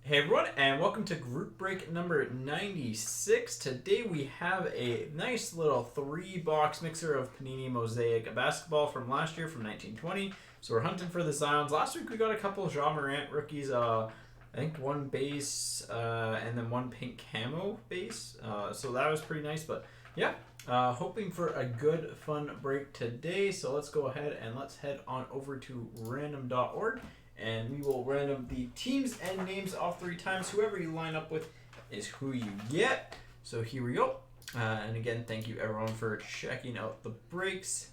Hey everyone, and welcome to group break number 96. Today we have a nice little 3-box mixer of Panini Mosaic basketball from last year, from 1920. So we're hunting for the Zions. Last week we got a couple of Ja Morant rookies. I think one base and then one pink camo base. So that was pretty nice. But yeah, hoping for a good fun break today. So let's go ahead and let's head on over to random.org. And we will random the teams and names off 3 times. Whoever you line up with is who you get. So here we go. And again, thank you everyone for checking out the breaks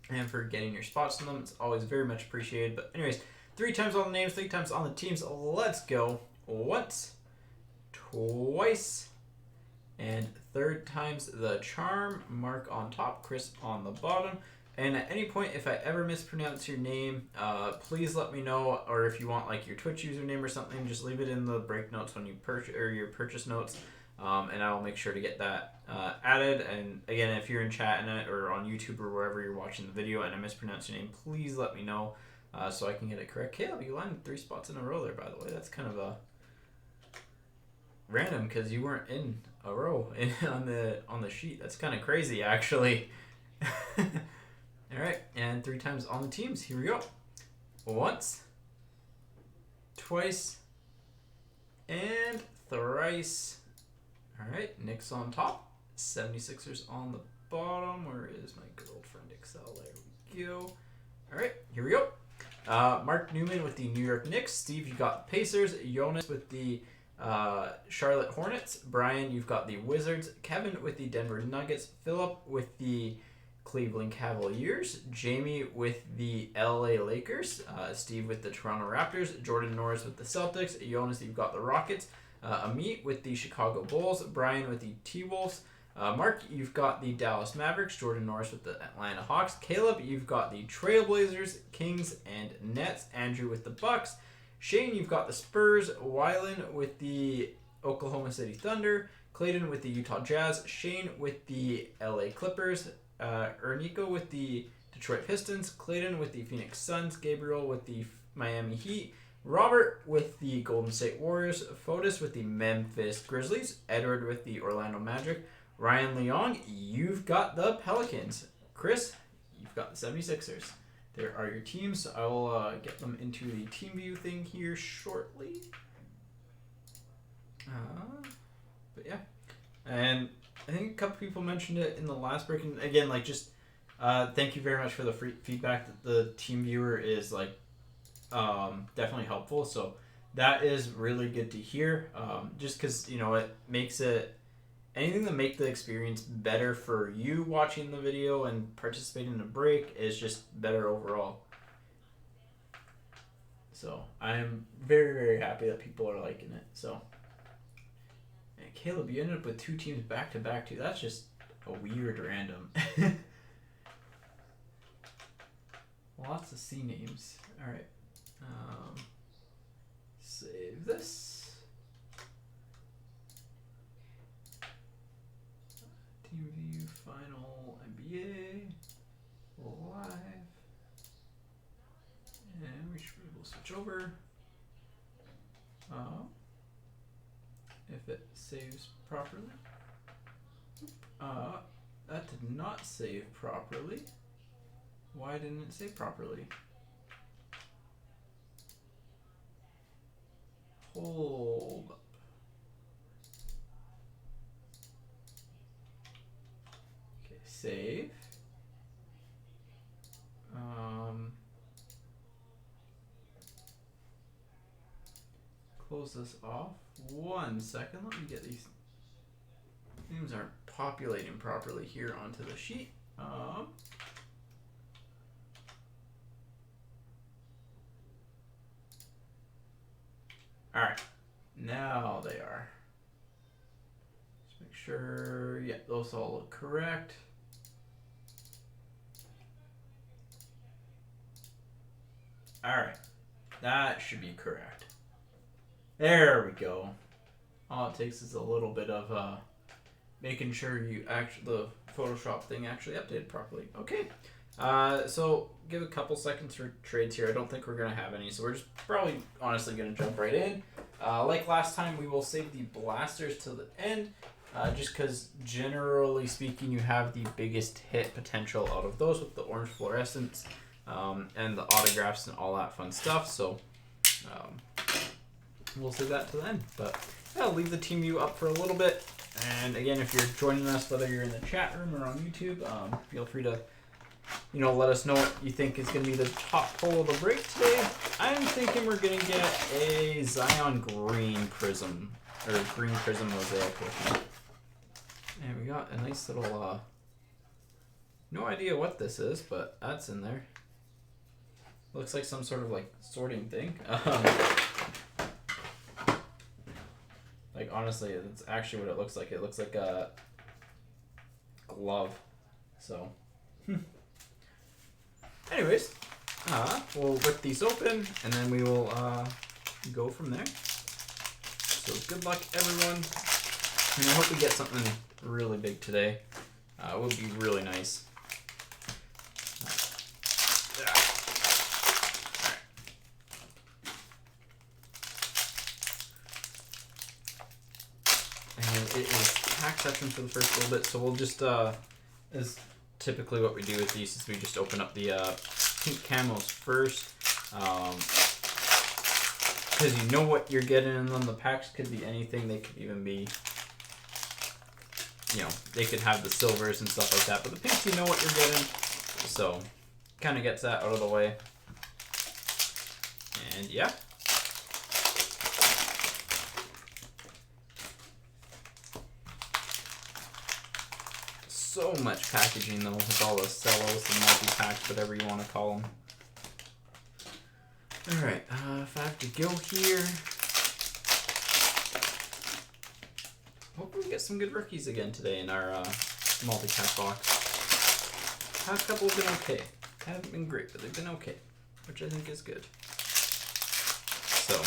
and for getting your spots in them. It's always very much appreciated. But anyways, 3 times on the names, 3 times on the teams. Let's go. Once, twice, and 3rd times the charm. Mark on top, Chris on the bottom. And at any point, if I ever mispronounce your name, please let me know. Or if you want like your Twitch username or something, just leave it in the break notes when you purchase, or your purchase notes, and I will make sure to get that added. And again, if you're in chat or on YouTube or wherever you're watching the video and I mispronounce your name, please let me know so I can get it correct. Caleb, you lined 3 spots in a row there, by the way. That's kind of a random because you weren't in a row on the sheet. That's kind of crazy, actually. All right, and 3 times on the teams. Here we go. Once, twice, and thrice. All right, Knicks on top, 76ers on the bottom. Where is my good old friend Excel? There we go. All right, here we go. Mark Newman with the New York Knicks. Steve, you got the Pacers. Jonas with the Charlotte Hornets. Brian, you've got the Wizards. Kevin with the Denver Nuggets. Philip with the Cleveland Cavaliers. Jamie with the LA Lakers. Steve with the Toronto Raptors. Jordan Norris with the Celtics. Jonas, you've got the Rockets. Amit with the Chicago Bulls. Brian with the T-Wolves. Mark, you've got the Dallas Mavericks. Jordan Norris with the Atlanta Hawks. Caleb, you've got the Trailblazers, Kings, and Nets. Andrew with the Bucks. Shane, you've got the Spurs. Wylan with the Oklahoma City Thunder. Clayton with the Utah Jazz. Shane with the LA Clippers. Ernico with the Detroit Pistons. Clayton with the Phoenix Suns. Gabriel with the Miami Heat. Robert with the Golden State Warriors. Fotis with the Memphis Grizzlies. Edward with the Orlando Magic. Ryan Leong, you've got the Pelicans. Chris, you've got the 76ers. There are your teams. I will get them into the team view thing here shortly. But yeah. And I think a couple people mentioned it in the last break. And again, like just thank you very much for the free feedback. That the team viewer is like definitely helpful. So that is really good to hear. Just because it makes it anything to make the experience better for you watching the video and participating in the break is just better overall. So I'm very, very happy that people are liking it. So. Caleb, you ended up with 2 teams back to back too. That's just a weird random. Lots of C names. All right. Save this. Team view final NBA live, and we should be able to switch over. If it saves properly. That did not save properly. Why didn't it save properly? Hold up. Okay, save. Close this off. 1 second. Let me get these. Things aren't populating properly here onto the sheet. All right. Now they are. Just make sure. Yeah, those all look correct. All right. That should be correct. There we go. All it takes is a little bit of making sure the Photoshop thing actually updated properly. Okay. So give a couple seconds for trades here. I don't think we're going to have any, so we're just probably honestly going to jump right in. Like last time, we will save the blasters till the end, just because generally speaking, you have the biggest hit potential out of those with the orange fluorescence and the autographs and all that fun stuff. So we'll save that to the end. But yeah, I'll leave the team view up for a little bit. And again, if you're joining us, whether you're in the chat room or on YouTube, feel free to let us know what you think is going to be the top pull of the break today. I'm thinking we're going to get a Zion Green Prism, or Green Prism Mosaic with it. And we got a nice little, no idea what this is, but that's in there. Looks like some sort of like sorting thing. Like honestly, it's actually what it looks like. It looks like a glove. So, anyways, we'll rip these open and then we will go from there. So good luck, everyone, and I hope we get something really big today. It would be really nice. And it is pack section for the first little bit, so we'll just, as typically what we do with these is we just open up the pink camos first, because you know what you're getting in them. The packs could be anything. They could even be, they could have the silvers and stuff like that, but the pinks, you know what you're getting, so kind of gets that out of the way. And yeah. So much packaging though with all the cellos and multi-packs, whatever you want to call them. Alright, 5 to go here. Hopefully we get some good rookies again today in our multi-pack box. Past couple have been okay. Haven't been great, but they've been okay, which I think is good. So,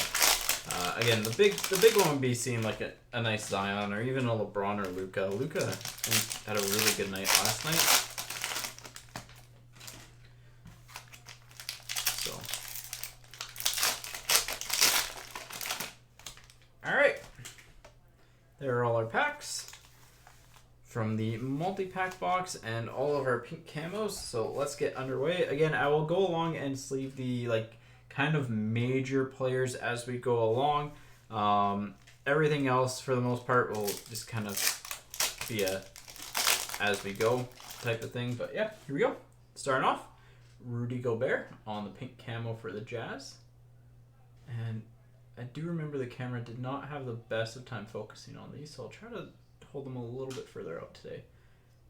again, the big one would be seeing like a nice Zion or even a LeBron or Luka. Luka, I think, had a really good night last night. So, all right, there are all our packs from the multi-pack box and all of our pink camos. So let's get underway. Again, I will go along and sleeve the kind of major players as we go along. Everything else, for the most part, will just kind of be a as we go type of thing. But yeah, here we go. Starting off, Rudy Gobert on the pink camo for the Jazz. And I do remember the camera did not have the best of time focusing on these, so I'll try to hold them a little bit further out today.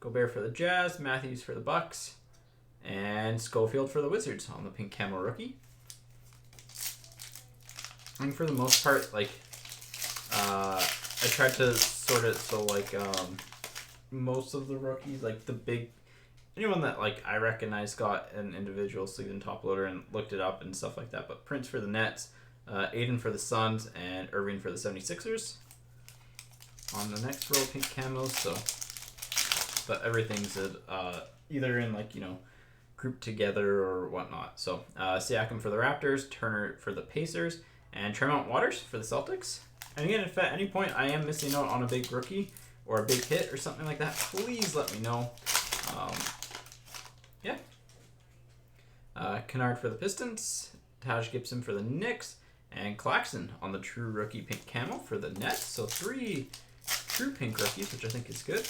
Gobert for the Jazz, Matthews for the Bucks, and Schofield for the Wizards on the pink camo rookie. I think for the most part, I tried to sort it so most of the rookies, the big, anyone that I recognize got an individual sleeve and top loader and looked it up and stuff like that. But Prince for the Nets, Aiden for the Suns, and Irving for the 76ers on the next row of pink camos. So, but everything's either in grouped together or whatnot. So Siakam for the Raptors, Turner for the Pacers, and Tremont Waters for the Celtics. And again, if at any point I am missing out on a big rookie or a big hit or something like that, please let me know. Yeah. Kennard for the Pistons, Taj Gibson for the Knicks, and Claxton on the true rookie pink camo for the Nets. So 3 true pink rookies, which I think is good.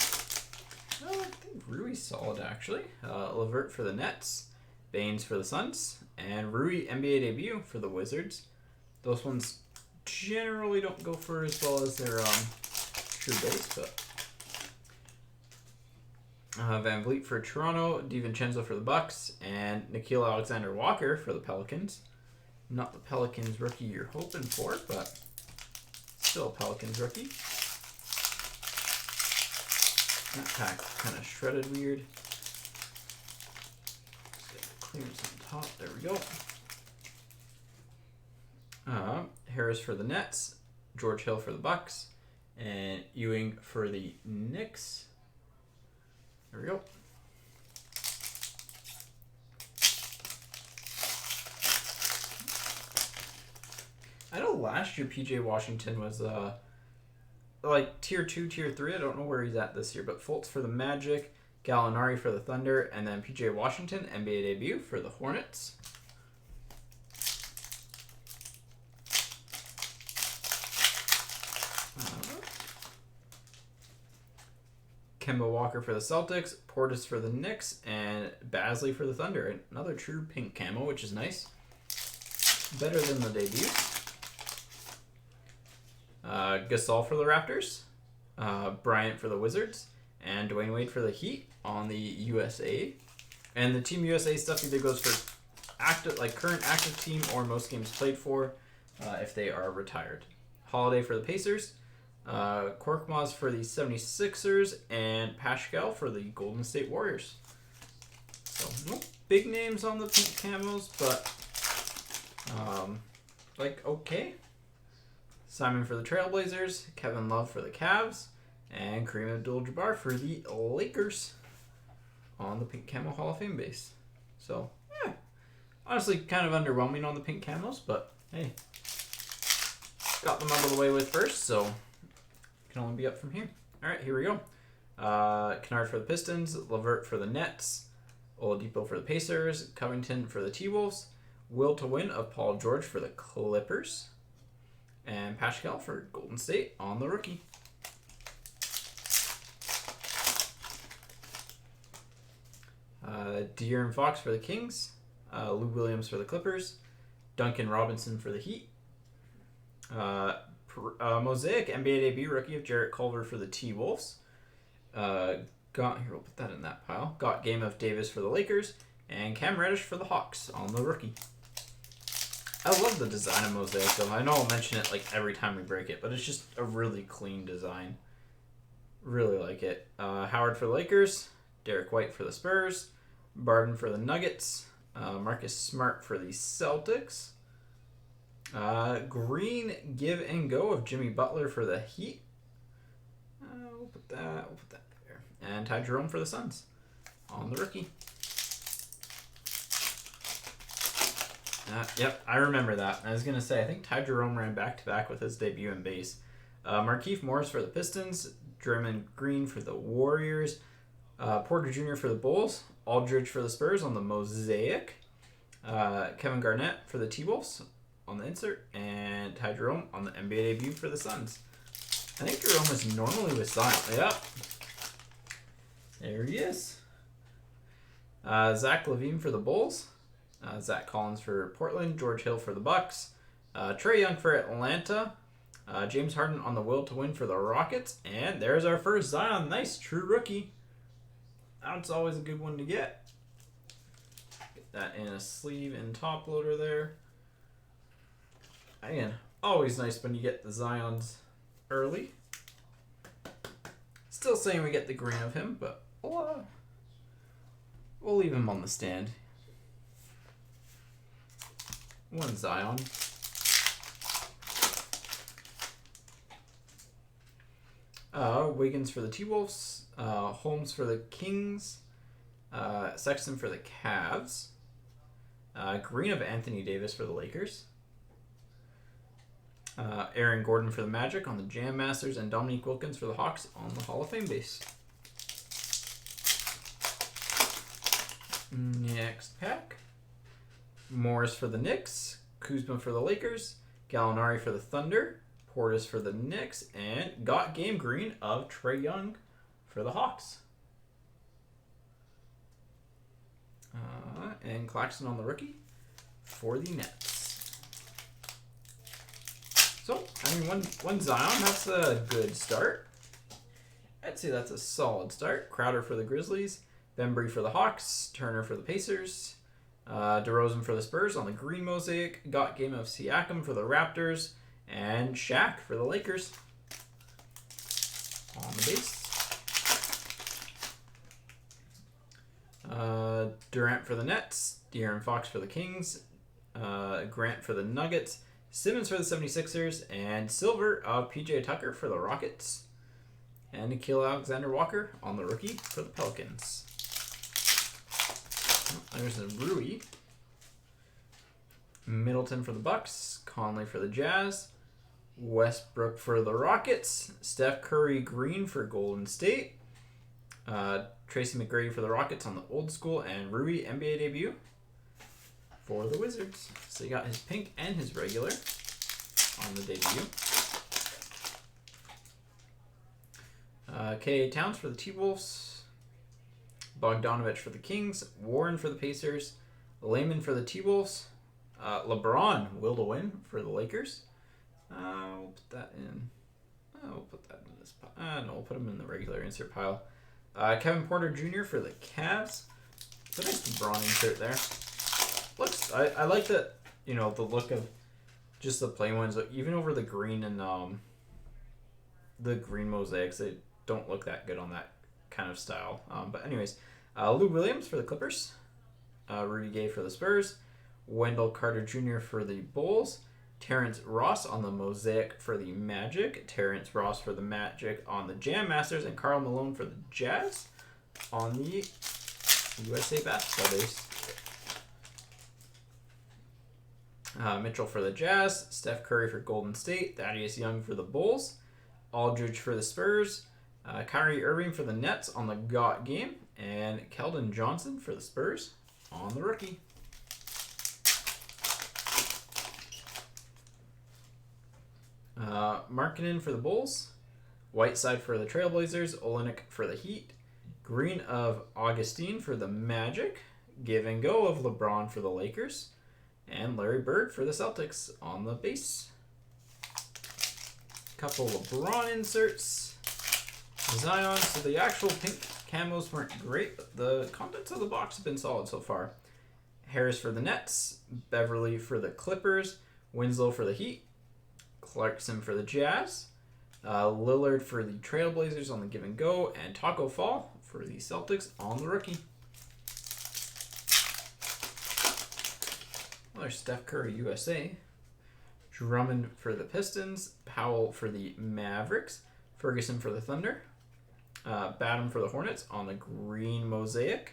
I think Rui's solid, actually. LeVert for the Nets, Baines for the Suns, and Rui NBA debut for the Wizards. Those ones generally don't go for as well as their true base, but Van Vliet for Toronto, DiVincenzo for the Bucks, and Nickeil Alexander-Walker for the Pelicans. Not the Pelicans rookie you're hoping for, but still a Pelicans rookie. That pack kind of shredded weird. Just get the clearance on top. There we go. Harris for the Nets, George Hill for the Bucks, and Ewing for the Knicks. There we go. I know last year PJ Washington was like tier 2, tier 3. I don't know where he's at this year, but Fultz for the Magic, Gallinari for the Thunder, and then PJ Washington, NBA debut for the Hornets. Kemba Walker for the Celtics, Portis for the Knicks, and Basley for the Thunder. Another true pink camo, which is nice. Better than the debut. Gasol for the Raptors, Bryant for the Wizards, and Dwayne Wade for the Heat on the USA. And the Team USA stuff either goes for active, like current active team, or most games played for, if they are retired. Holiday for the Pacers, Korkmaz for the 76ers, and Pascal for the Golden State Warriors. So no big names on the pink camos, but like okay. Simon for the Trailblazers, Kevin Love for the Cavs, and Kareem Abdul-Jabbar for the Lakers on the pink camo Hall of Fame base. So yeah, honestly kind of underwhelming on the pink camos, but hey, got them out of the way with first, so can only be up from here. All right, here we go. Kennard for the Pistons, LeVert for the Nets, Oladipo for the Pacers, Covington for the T-Wolves, Will to Win of Paul George for the Clippers, and Pascal for Golden State on the rookie. De'Aaron Fox for the Kings, Lou Williams for the Clippers, Duncan Robinson for the Heat, Mosaic NBA debut rookie of Jarrett Culver for the T-Wolves. We'll put that in that pile. Got game of Davis for the Lakers, and Cam Reddish for the Hawks on the rookie. I love the design of Mosaic though. I know I'll mention it like every time we break it, but it's just a really clean design. Really like it. Howard for the Lakers, Derek White for the Spurs, Barden for the Nuggets, Marcus Smart for the Celtics, green give and go of Jimmy Butler for the Heat. We'll put that there. And Ty Jerome for the Suns on the rookie. Yep, I remember that. I was going to say, I think Ty Jerome ran back-to-back with his debut in base. Markieff Morris for the Pistons, Draymond Green for the Warriors, Porter Jr. for the Bulls, Aldridge for the Spurs on the Mosaic, Kevin Garnett for the T-Wolves on the insert, and Ty Jerome on the NBA debut for the Suns. I think Jerome is normally with Zion. Yep. There he is. Zach LaVine for the Bulls, Zach Collins for Portland, George Hill for the Bucks, Trae Young for Atlanta, James Harden on the Will to Win for the Rockets, and there's our first Zion. Nice, true rookie. That's always a good one to get. Get that in a sleeve and top loader there. Again, always nice when you get the Zions early. Still saying we get the green of him, but we'll leave him on the stand. One Zion. Wiggins for the T-Wolves, Holmes for the Kings, Sexton for the Cavs, green of Anthony Davis for the Lakers, Aaron Gordon for the Magic on the Jam Masters, and Dominique Wilkins for the Hawks on the Hall of Fame base. Next pack. Morris for the Knicks, Kuzma for the Lakers, Gallinari for the Thunder, Portis for the Knicks, and got game green of Trae Young for the Hawks. And Claxton on the rookie for the Nets. So, I mean, one Zion, that's a good start. I'd say that's a solid start. Crowder for the Grizzlies, Bembry for the Hawks, Turner for the Pacers, DeRozan for the Spurs on the green Mosaic, got game of Siakam for the Raptors, and Shaq for the Lakers on the base. Durant for the Nets, De'Aaron Fox for the Kings, Grant for the Nuggets, Simmons for the 76ers, and silver of PJ Tucker for the Rockets, and Nickeil Alexander-Walker on the rookie for the Pelicans. There's a Rui. Middleton for the Bucks, Conley for the Jazz, Westbrook for the Rockets, Steph Curry green for Golden State, Tracy McGrady for the Rockets on the old school, and Rui NBA debut for the Wizards. So you got his pink and his regular on the debut. K. Towns for the T-Wolves, Bogdanovich for the Kings, Warren for the Pacers, Layman for the T-Wolves, LeBron will to win for the Lakers. We'll put that in. We'll put that in this pile. No, we'll put him in the regular insert pile. Kevin Porter Jr. for the Cavs. It's a nice LeBron insert there. Looks. I like that. You know, the look of just the plain ones, even over the green and the green mosaics. They don't look that good on that kind of style. But anyways, Lou Williams for the Clippers, Rudy Gay for the Spurs, Wendell Carter Jr. for the Bulls, Terrence Ross on the Mosaic for the Magic, Terrence Ross for the Magic on the Jam Masters, and Karl Malone for the Jazz on the USA basketball base. Mitchell for the Jazz, Steph Curry for Golden State, Thaddeus Young for the Bulls, Aldridge for the Spurs, Kyrie Irving for the Nets on the GOT game, and Keldon Johnson for the Spurs on the rookie. Markkanen for the Bulls, Whiteside for the Trailblazers, Olynyk for the Heat, Green of Augustine for the Magic, Give and Go of LeBron for the Lakers, and Larry Bird for the Celtics on the base. Couple LeBron inserts. Zion, so the actual pink camos weren't great, but the contents of the box have been solid so far. Harris for the Nets, Beverly for the Clippers, Winslow for the Heat, Clarkson for the Jazz, Lillard for the Trailblazers on the Give and Go, and Taco Fall for the Celtics on the rookie. Well, there's Steph Curry USA, Drummond for the Pistons, Powell for the Mavericks, Ferguson for the Thunder, Batum for the Hornets on the green mosaic,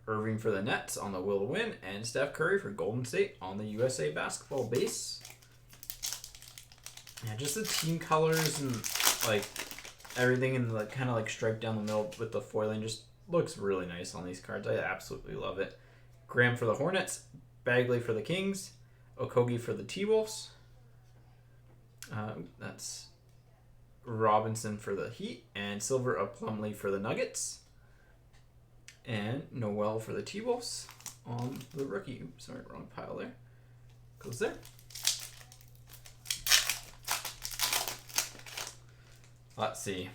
Irving for the Nets on the will to win, and Steph Curry for Golden State on the USA basketball base. Yeah, just the team colors and like everything in the kind of like striped down the middle with the foiling just looks really nice on these cards. I absolutely love it. Graham for the Hornets, Bagley for the Kings, Okogie for the T-Wolves. That's Robinson for the Heat, and Silver of Plumlee for the Nuggets, and Noel for the T-Wolves on the rookie. Oops, sorry, wrong pile there. Goes there. Let's see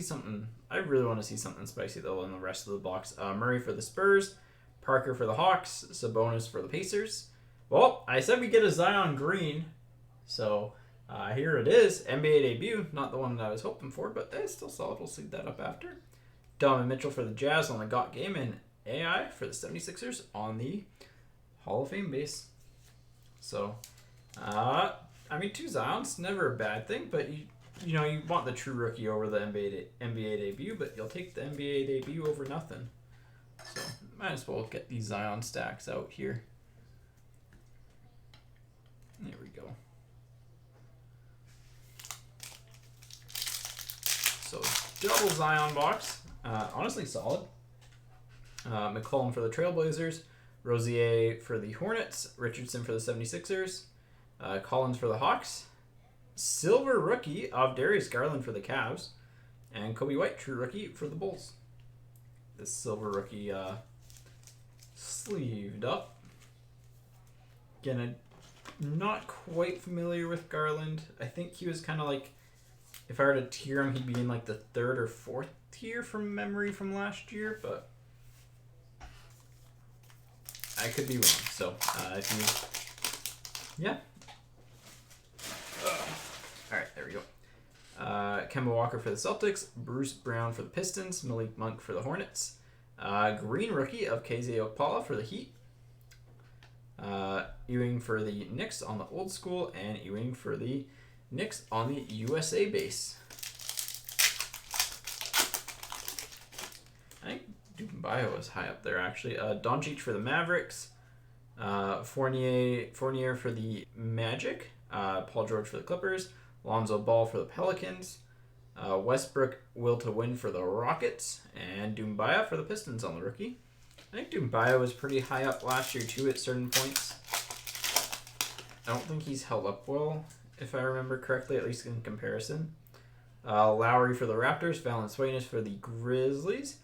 something. I really want to see something spicy though in the rest of the box. Murray for the Spurs, Parker for the Hawks, Sabonis for the Pacers. Well, I said we get a Zion green, so here it is. NBA debut, not the one that I was hoping for, but it's still solid. We'll see that up after. Donovan Mitchell for the Jazz on the GOT game, and AI for the 76ers on the Hall of Fame base. So, I mean, 2 Zions, never a bad thing, but you know, you want the true rookie over the NBA debut, but you'll take the NBA debut over nothing. So, might as well get these Zion stacks out here. There we go. So, double Zion box. Honestly, solid. McCollum for the Trailblazers, Rozier for the Hornets, Richardson for the 76ers, Collins for the Hawks, silver rookie of Darius Garland for the Cavs, and Kobe White, true rookie for the Bulls. This silver rookie sleeved up. Again, I'm not quite familiar with Garland. I think he was kind of like, if I were to tier him, he'd be in like the 3rd or 4th tier from memory from last year, but I could be wrong. So, if you, yeah. All right, there we go. Kemba Walker for the Celtics, Bruce Brown for the Pistons, Malik Monk for the Hornets, green rookie of KZ Okpala for the Heat, Ewing for the Knicks on the old school, and Ewing for the Knicks on the USA base. I think Dubin Bio is high up there, actually. Doncic for the Mavericks, Fournier for the Magic. Paul George for the Clippers. Lonzo Ball for the Pelicans. Westbrook will to win for the Rockets. And Doumbia for the Pistons on the rookie. I think Doumbia was pretty high up last year too at certain points. I don't think he's held up well, if I remember correctly, at least in comparison. Lowry for the Raptors. Valanciunas for the Grizzlies.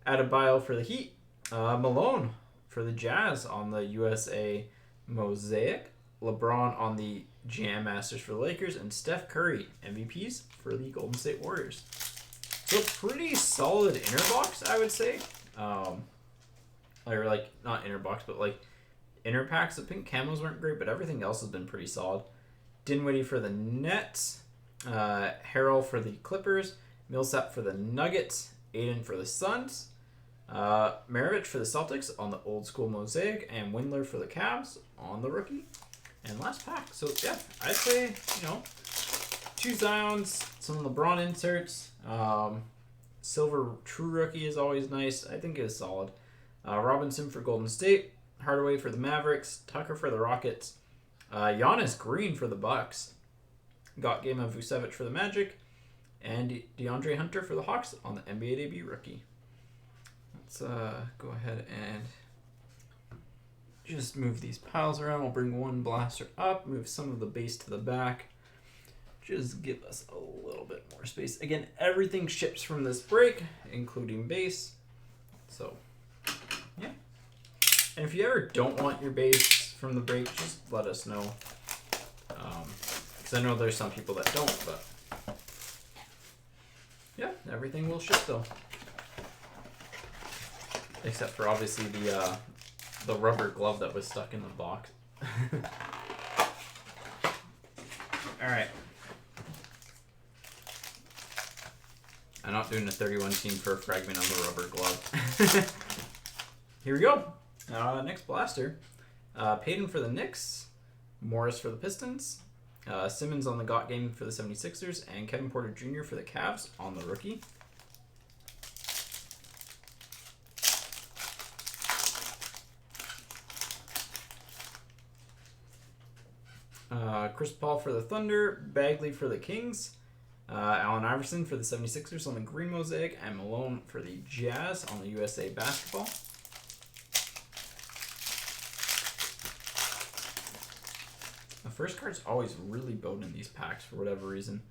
Adebayo for the Heat. Malone for the Jazz on the USA Mosaic. LeBron on the Jam Masters for the Lakers. And Steph Curry, MVPs for the Golden State Warriors. So pretty solid inner box, I would say. Or like, not inner box, but like inner packs. The pink camos weren't great, but everything else has been pretty solid. Dinwiddie for the Nets. Harrell for the Clippers. Millsap for the Nuggets. Aiden for the Suns. Maravich for the Celtics on the old school Mosaic. And Windler for the Cavs on the rookie. And last pack. So, yeah, I'd say, 2 Zions, some LeBron inserts. Silver True Rookie is always nice. I think it is solid. Robinson for Golden State. Hardaway for the Mavericks. Tucker for the Rockets. Giannis Green for the Bucks. Got Game of Vucevic for the Magic. And DeAndre Hunter for the Hawks on the NBA debut rookie. Let's go ahead and just move these piles around. We'll bring one blaster up. Move some of the base to the back. Just give us a little bit more space. Again, everything ships from this break, including base. So, yeah. And if you ever don't want your base from the break, just let us know. Because I know there's some people that don't, but yeah, everything will ship though. Except for obviously the rubber glove that was stuck in the box. Alright. I'm not doing a 31 team for a fragment of the rubber glove. Here we go. Next blaster. Payton for the Knicks. Morris for the Pistons. Simmons on the Got Game for the 76ers. And Kevin Porter Jr. for the Cavs on the rookie. Chris Paul for the Thunder. Bagley for the Kings. Allen Iverson for the 76ers on the green Mosaic. And Malone for the Jazz on the USA Basketball. The first card's always really bowed in these packs for whatever reason.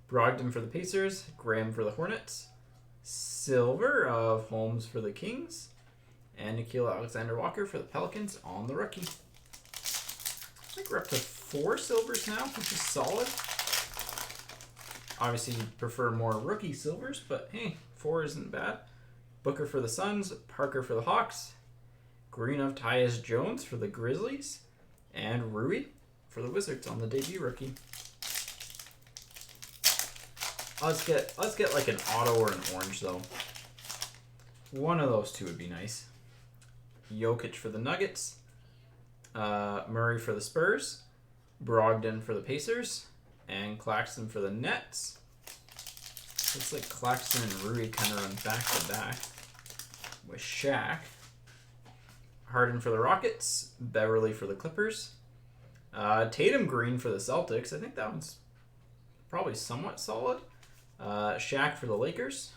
Brogdon for the Pacers. Graham for the Hornets. Silver of Holmes for the Kings. And Nickeil Alexander-Walker for the Pelicans on the rookie. I think we're up to 4 silvers now, which is solid. Obviously, you'd prefer more rookie silvers, but hey, 4 isn't bad. Booker for the Suns. Parker for the Hawks. Green of Tyus Jones for the Grizzlies. And Rui for the Wizards on the debut rookie. Let's get like an auto or an orange though. One of those two would be nice. Jokic for the Nuggets. Murray for the Spurs. Brogdon for the Pacers. And Claxton for the Nets. Looks like Claxton and Rui kind of run back to back with Shaq. Harden for the Rockets. Beverly for the Clippers. Tatum Green for the Celtics. I think that one's probably somewhat solid. Shaq for the Lakers.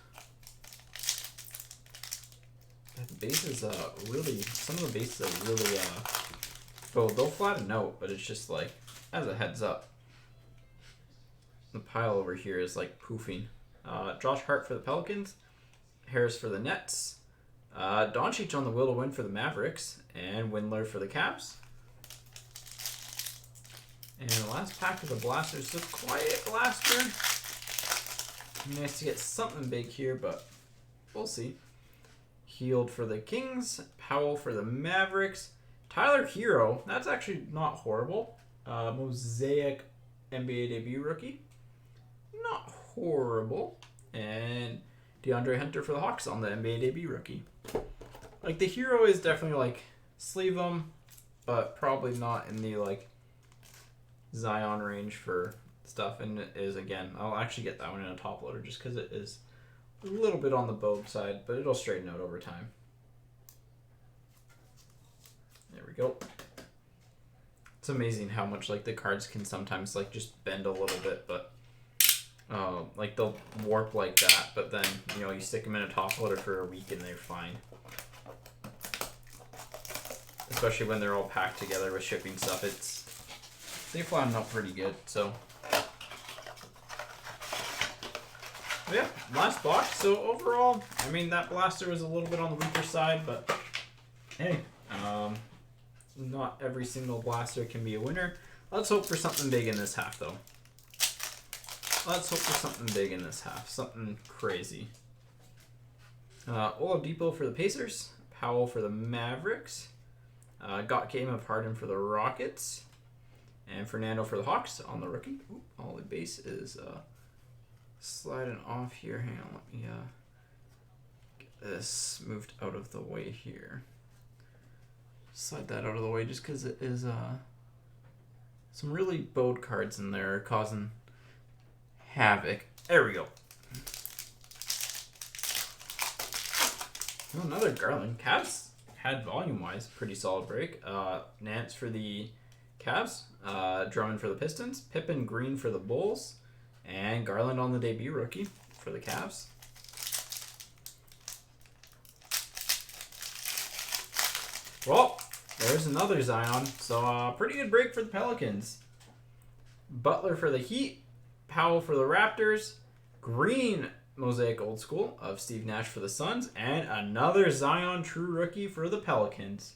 The bases really, some of the bases are really, they'll flatten out, but it's just like, as a heads up. The pile over here is like poofing. Josh Hart for the Pelicans. Harris for the Nets. Doncic on the will to win for the Mavericks. And Windler for the Cavs. And the last pack of the blasters, just quiet blaster. Nice to get something big here, but we'll see. Healed for the Kings. Powell for the Mavericks. Tyler Hero, that's actually not horrible. Mosaic NBA debut rookie. Not horrible. And DeAndre Hunter for the Hawks on the NBA debut rookie. Like, the Hero is definitely like, sleeve them, but probably not in the like Zion range for stuff. And it is, again, I'll actually get that one in a top loader just because it is a little bit on the bowed side, but it'll straighten out over time. There we go. It's amazing how much like the cards can sometimes like just bend a little bit, but like they'll warp like that, but then you stick them in a top loader for a week and they're fine. Especially when they're all packed together with shipping stuff, they flatten up pretty good. So yeah, last box. So overall, I mean that blaster was a little bit on the weaker side, but hey, not every single blaster can be a winner. Let's hope for something big in this half, though. Let's hope for something big in this half. Something crazy. Oladipo for the Pacers. Powell for the Mavericks. Got game of Harden for the Rockets. And Fernando for the Hawks on the rookie. Ooh, all the base is sliding off here. Hang on, let me get this moved out of the way here. Slide that out of the way just because it is some really bowed cards in there causing havoc. There we go. Oh, another Garland. Cavs had volume-wise pretty solid break. Nance for the Cavs, Drummond for the Pistons, Pippen Green for the Bulls, and Garland on the debut rookie for the Cavs. Well, there's another Zion. So pretty good break for the Pelicans. Butler for the Heat, Powell for the Raptors, Green Mosaic Old School of Steve Nash for the Suns, and another Zion True Rookie for the Pelicans.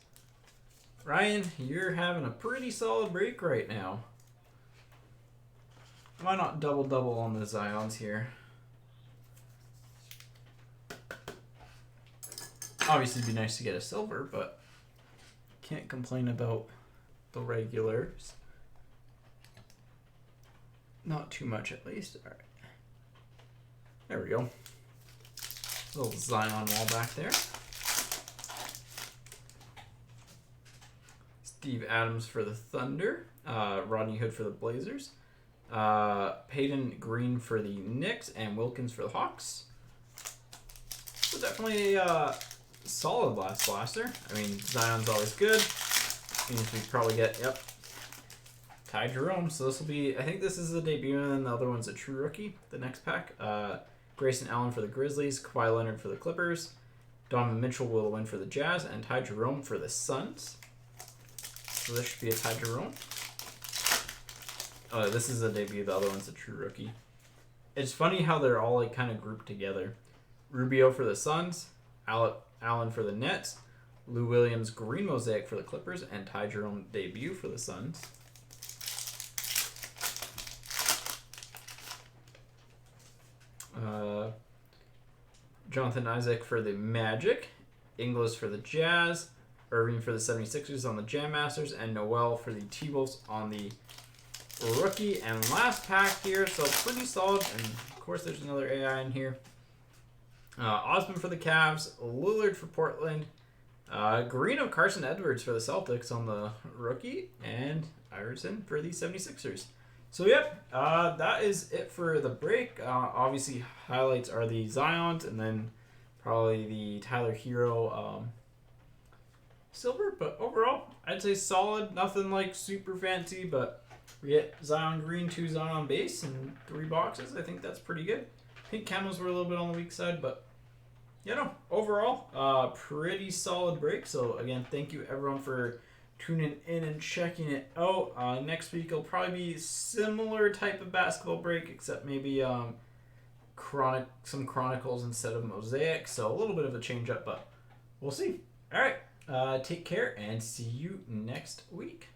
Ryan, you're having a pretty solid break right now. Why not double-double on the Zions here? Obviously, it'd be nice to get a silver, but can't complain about the regulars. Not too much, at least. All right. There we go. Little Zion wall back there. Steve Adams for the Thunder. Rodney Hood for the Blazers. Peyton Green for the Knicks. And Wilkins for the Hawks. So definitely a solid last blaster. I mean, Zion's always good. Means we probably get, Ty Jerome. So this will be, I think this is the debut, and then the other one's a true rookie, the next pack. Grayson Allen for the Grizzlies, Kawhi Leonard for the Clippers, Donovan Mitchell will win for the Jazz, and Ty Jerome for the Suns. So this should be a Ty Jerome. Oh, this is a debut, the other one's a true rookie. It's funny how they're all like kind of grouped together. Rubio for the Suns, Allen for the Nets, Lou Williams Green Mosaic for the Clippers, and Ty Jerome debut for the Suns. Jonathan Isaac for the Magic, Ingles for the Jazz, Irving for the 76ers on the Jam Masters, and Noel for the T-Wolves on the rookie. And last pack here, so pretty solid. And of course, there's another AI in here. Osman for the Cavs, Lillard for Portland, Green of Carson Edwards for the Celtics on the rookie, and Iverson for the 76ers. So, yep, that is it for the break. Obviously, highlights are the Zions and then probably the Tyler Hero silver. But overall, I'd say solid. Nothing like super fancy, but we get Zion Green, 2 Zion base, and 3 boxes. I think that's pretty good. Pink camos were a little bit on the weak side, but, overall, pretty solid break. So, again, thank you, everyone, for tuning in and checking it out. Next week will probably be similar type of basketball break, except maybe some Chronicles instead of Mosaic. So a little bit of a change up, but we'll see. All right, take care and see you next week.